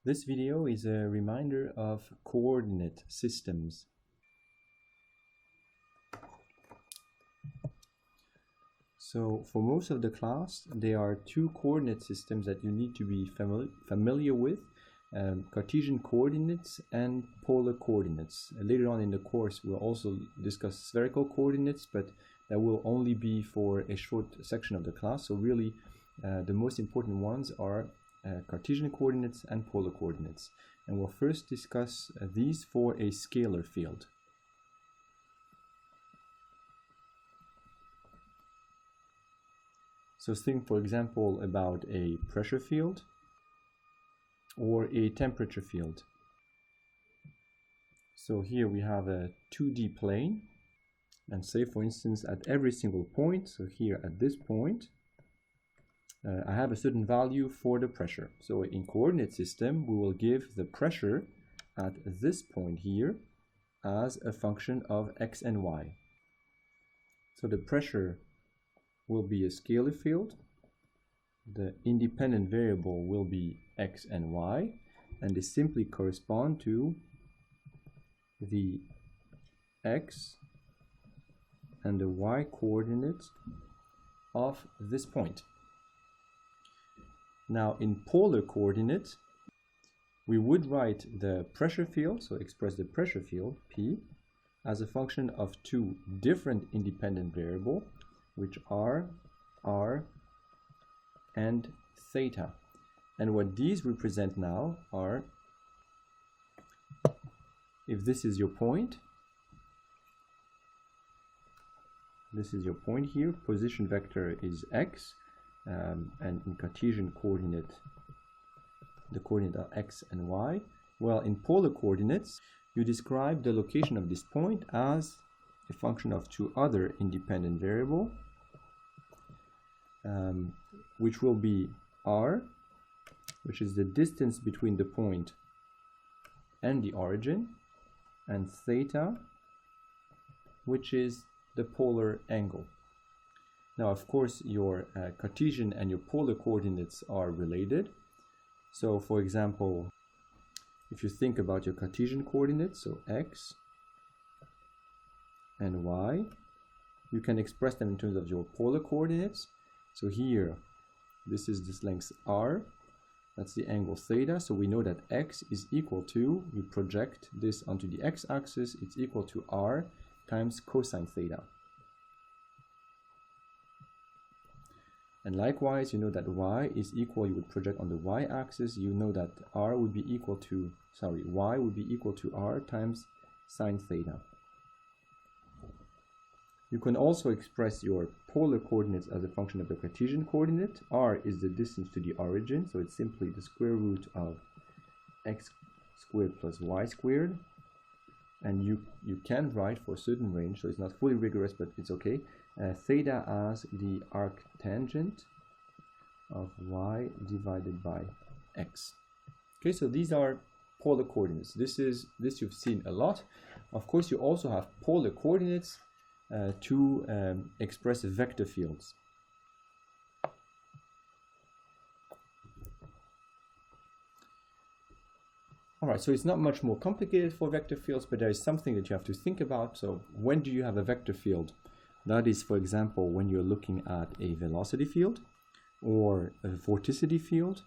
This video is a reminder of coordinate systems. So for most of the class, there are two coordinate systems that you need to be familiar with, Cartesian coordinates and polar coordinates. Later on in the course, we'll also discuss spherical coordinates, but that will only be for a short section of the class. So really, the most important ones are Cartesian coordinates and polar coordinates. And we'll first discuss these for a scalar field. So think, for example, about a pressure field or a temperature field. So here we have a 2D plane, and say, for instance, at every single point, so here at this point, I have a certain value for the pressure. So in coordinate system, we will give the pressure at this point here as a function of x and y. So the pressure will be a scalar field. The independent variable will be x and y, and they simply correspond to the x and the y coordinates of this point. Now in polar coordinates, we would write the pressure field, so express the pressure field, P, as a function of two different independent variables, which are r and theta. And what these represent now are, if this is your point, this is your point here, position vector is x, and in Cartesian coordinate, the coordinate are x and y. Well, in polar coordinates, you describe the location of this point as a function of two other independent variables, which will be r, which is the distance between the point and the origin, and theta, which is the polar angle. Now, of course, your Cartesian and your polar coordinates are related. So, for example, if you think about your Cartesian coordinates, so x and y, you can express them in terms of your polar coordinates. So here, this is this length r, that's the angle theta, so we know that x is equal to, you project this onto the x-axis, it's equal to r times cosine theta. And likewise, you know that y is equal, you would project on the y-axis, you know that y would be equal to r times sine theta. You can also express your polar coordinates as a function of the Cartesian coordinate. R is the distance to the origin, so it's simply the square root of x squared plus y squared. And you can write for a certain range, so it's not fully rigorous, but it's okay, theta as the arctangent of y divided by x. Okay, so these are polar coordinates. This you've seen a lot. Of course, you also have polar coordinates to express vector fields. Alright, so it's not much more complicated for vector fields, but there is something that you have to think about. So when do you have a vector field? That is, for example, when you're looking at a velocity field or a vorticity field.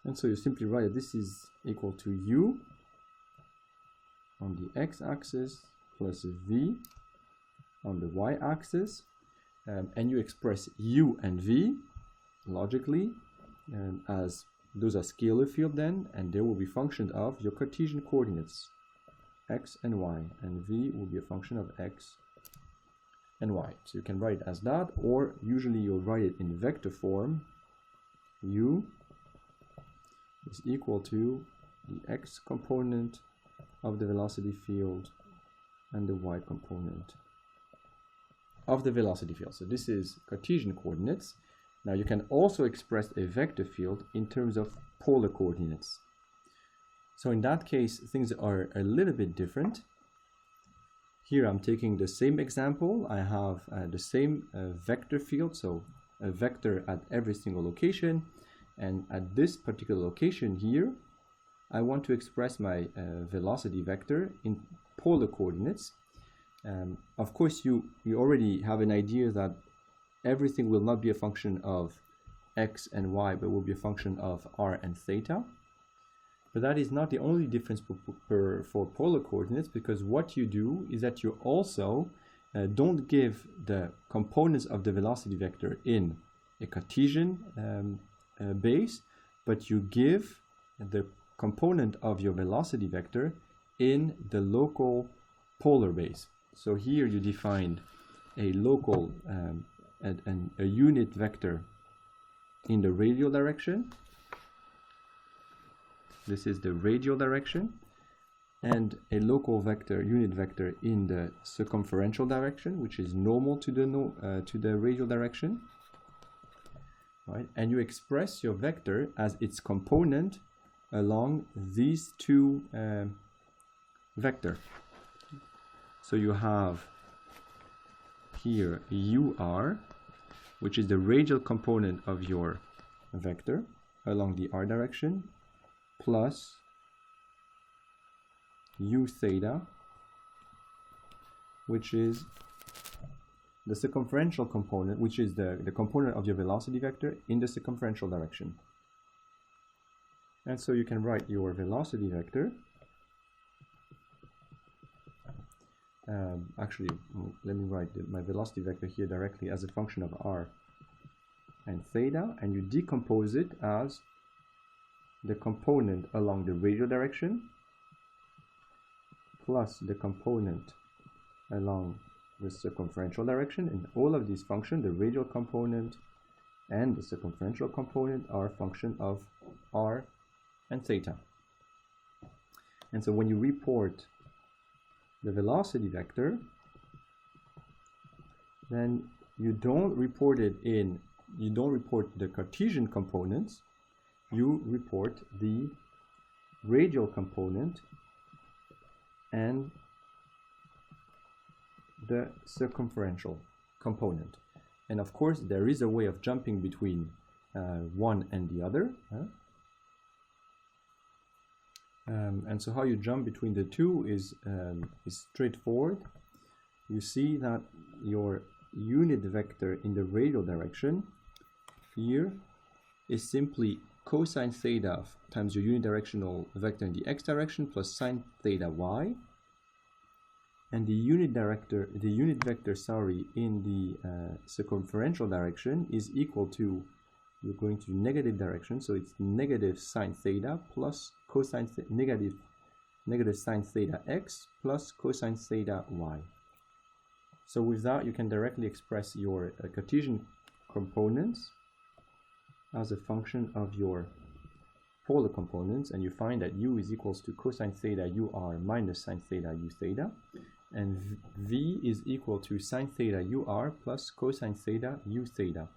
And so you simply write that this is equal to u on the x-axis plus v on the y-axis, and you express u and v logically as those are scalar field then, and they will be function of your Cartesian coordinates x and y, and v will be a function of x and y. So you can write it as that, or usually you'll write it in vector form. U is equal to the x component of the velocity field and the y component of the velocity field. So this is Cartesian coordinates. Now you can also express a vector field in terms of polar coordinates. So in that case, things are a little bit different. Here I'm taking the same example. I have the same vector field, so a vector at every single location. And at this particular location here, I want to express my velocity vector in polar coordinates. Of course, you already have an idea that everything will not be a function of x and y, but will be a function of r and theta. But that is not the only difference for polar coordinates, because what you do is that you also don't give the components of the velocity vector in a Cartesian base, but you give the component of your velocity vector in the local polar base. So here you define a local a unit vector in the radial direction. This is the radial direction, and a local vector, unit vector, in the circumferential direction, which is normal to the radial direction. Right? And you express your vector as its component along these two vectors. So you have here UR, which is the radial component of your vector along the r direction, plus u theta, which is the circumferential component, which is the component of your velocity vector in the circumferential direction. And so you can write your velocity vector. Actually, let me write my velocity vector here directly as a function of r and theta, and you decompose it as the component along the radial direction plus the component along the circumferential direction. And all of these functions, the radial component and the circumferential component, are a function of r and theta. And so when you report the velocity vector, then you don't report the Cartesian components, you report the radial component and the circumferential component. And of course, there is a way of jumping between one and the other. And so how you jump between the two is straightforward. You see that your unit vector in the radial direction here is simply cosine theta times your unidirectional vector in the x direction plus sine theta y, and the unit vector in the circumferential direction is equal to, we're going to negative direction, so it's negative sine theta plus cosine negative sine theta x plus cosine theta y. So with that, you can directly express your Cartesian components as a function of your polar components, and you find that u is equals to cosine theta ur minus sine theta u theta, and v is equal to sine theta ur plus cosine theta u theta.